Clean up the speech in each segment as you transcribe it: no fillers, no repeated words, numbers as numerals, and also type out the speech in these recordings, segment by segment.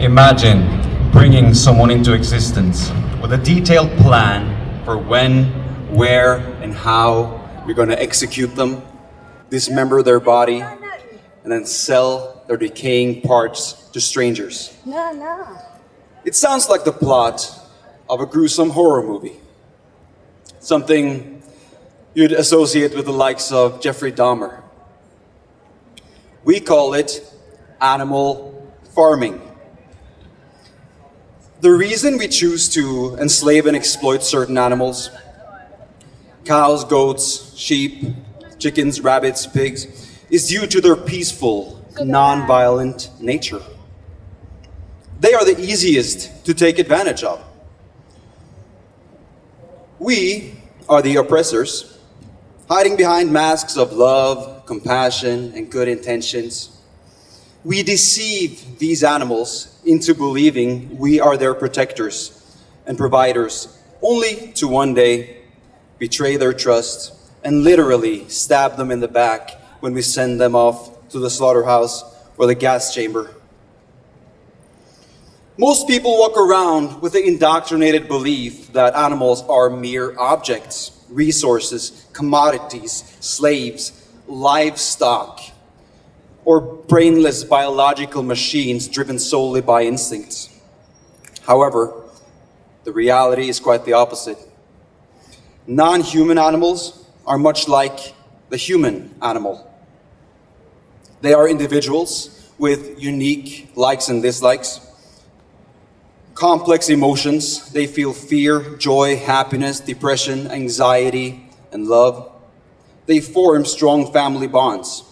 Imagine bringing someone into existence with a detailed plan for when, where, and how you're going to execute them, dismember their body, and then sell their decaying parts to strangers. No, no. It sounds like the plot of a gruesome horror movie. Something you'd associate with the likes of Jeffrey Dahmer. We call it animal farming. The reason we choose to enslave and exploit certain animals, cows, goats, sheep, chickens, rabbits, pigs, is due to their peaceful, non-violent nature. They are the easiest to take advantage of. We are the oppressors, hiding behind masks of love, compassion, and good intentions. We deceive these animals into believing we are their protectors and providers, only to one day betray their trust and literally stab them in the back when we send them off to the slaughterhouse or the gas chamber. Most people walk around with the indoctrinated belief that animals are mere objects, resources, commodities, slaves, livestock, or brainless biological machines driven solely by instincts. However, the reality is quite the opposite. Non-human animals are much like the human animal. They are individuals with unique likes and dislikes, complex emotions. They feel fear, joy, happiness, depression, anxiety, and love. They form strong family bonds.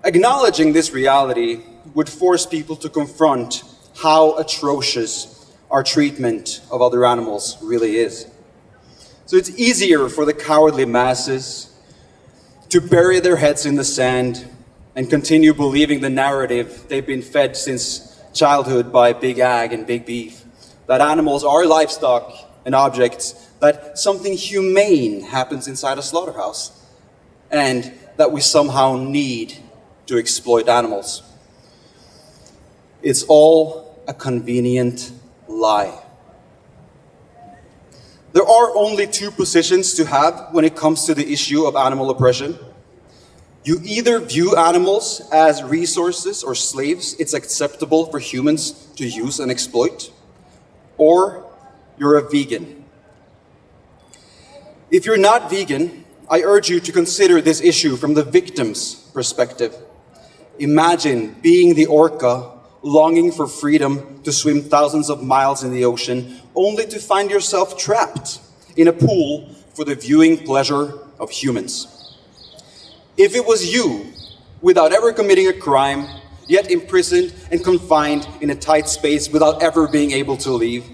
Acknowledging this reality would force people to confront how atrocious our treatment of other animals really is. So it's easier for the cowardly masses to bury their heads in the sand and continue believing the narrative they've been fed since childhood by Big Ag and Big Beef, that animals are livestock and objects, that something humane happens inside a slaughterhouse, and that we somehow need to exploit animals. It's all a convenient lie. There are only two positions to have when it comes to the issue of animal oppression. You either view animals as resources or slaves it's acceptable for humans to use and exploit, or you're a vegan. If you're not vegan, I urge you to consider this issue from the victim's perspective. Imagine being the orca, longing for freedom to swim thousands of miles in the ocean, only to find yourself trapped in a pool for the viewing pleasure of humans. If it was you, without ever committing a crime, yet imprisoned and confined in a tight space without ever being able to leave,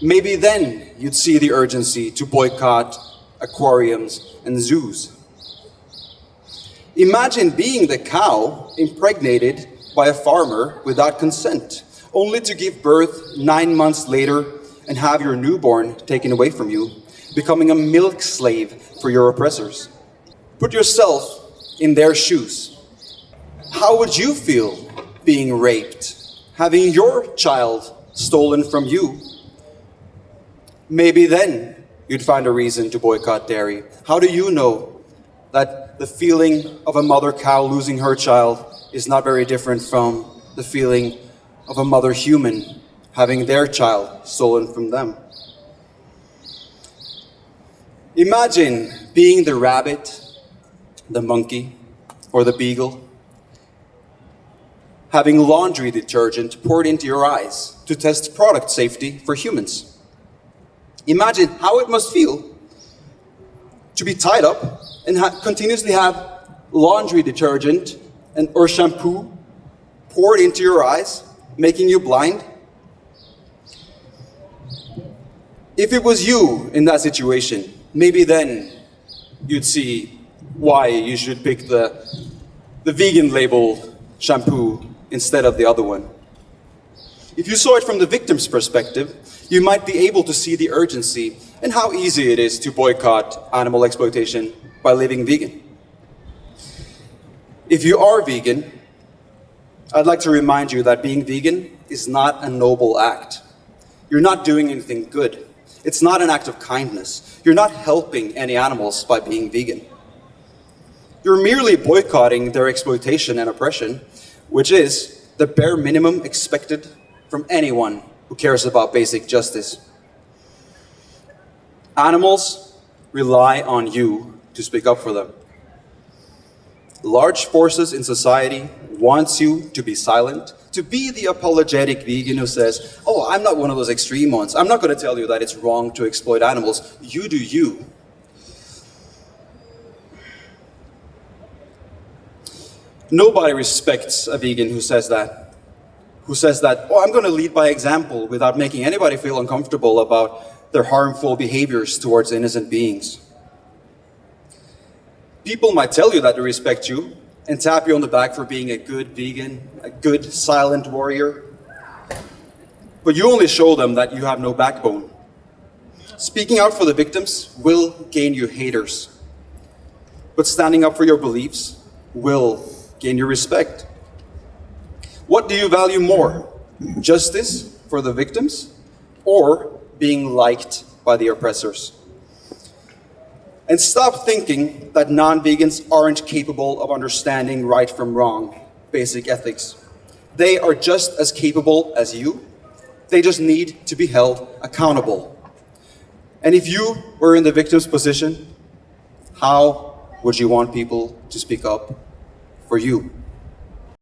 maybe then you'd see the urgency to boycott aquariums and zoos. Imagine being the cow impregnated by a farmer without consent, only to give birth 9 months later and have your newborn taken away from you, becoming a milk slave for your oppressors. Put yourself in their shoes. How would you feel being raped, having your child stolen from you? Maybe then you'd find a reason to boycott dairy. How do you know that the feeling of a mother cow losing her child is not very different from the feeling of a mother human having their child stolen from them? Imagine being the rabbit, the monkey, or the beagle, having laundry detergent poured into your eyes to test product safety for humans. Imagine how it must feel to be tied up and continuously have laundry detergent or shampoo poured into your eyes, making you blind. If it was you in that situation, maybe then you'd see why you should pick the vegan labeled shampoo instead of the other one. If you saw it from the victim's perspective, you might be able to see the urgency and how easy it is to boycott animal exploitation by living vegan. If you are vegan, I'd like to remind you that being vegan is not a noble act. You're not doing anything good. It's not an act of kindness. You're not helping any animals by being vegan. You're merely boycotting their exploitation and oppression, which is the bare minimum expected from anyone who cares about basic justice. Animals rely on you to speak up for them. Large forces in society want you to be silent, to be the apologetic vegan who says, oh, I'm not one of those extreme ones. I'm not going to tell you that it's wrong to exploit animals. You do you. Nobody respects a vegan who says that. Oh, I'm going to lead by example without making anybody feel uncomfortable about their harmful behaviors towards innocent beings. People might tell you that they respect you and tap you on the back for being a good vegan, a good silent warrior. But you only show them that you have no backbone. Speaking out for the victims will gain you haters. But standing up for your beliefs will gain your respect. What do you value more? Justice for the victims or being liked by the oppressors? And stop thinking that non-vegans aren't capable of understanding right from wrong, basic ethics. They are just as capable as you. They just need to be held accountable. And if you were in the victim's position, how would you want people to speak up for you?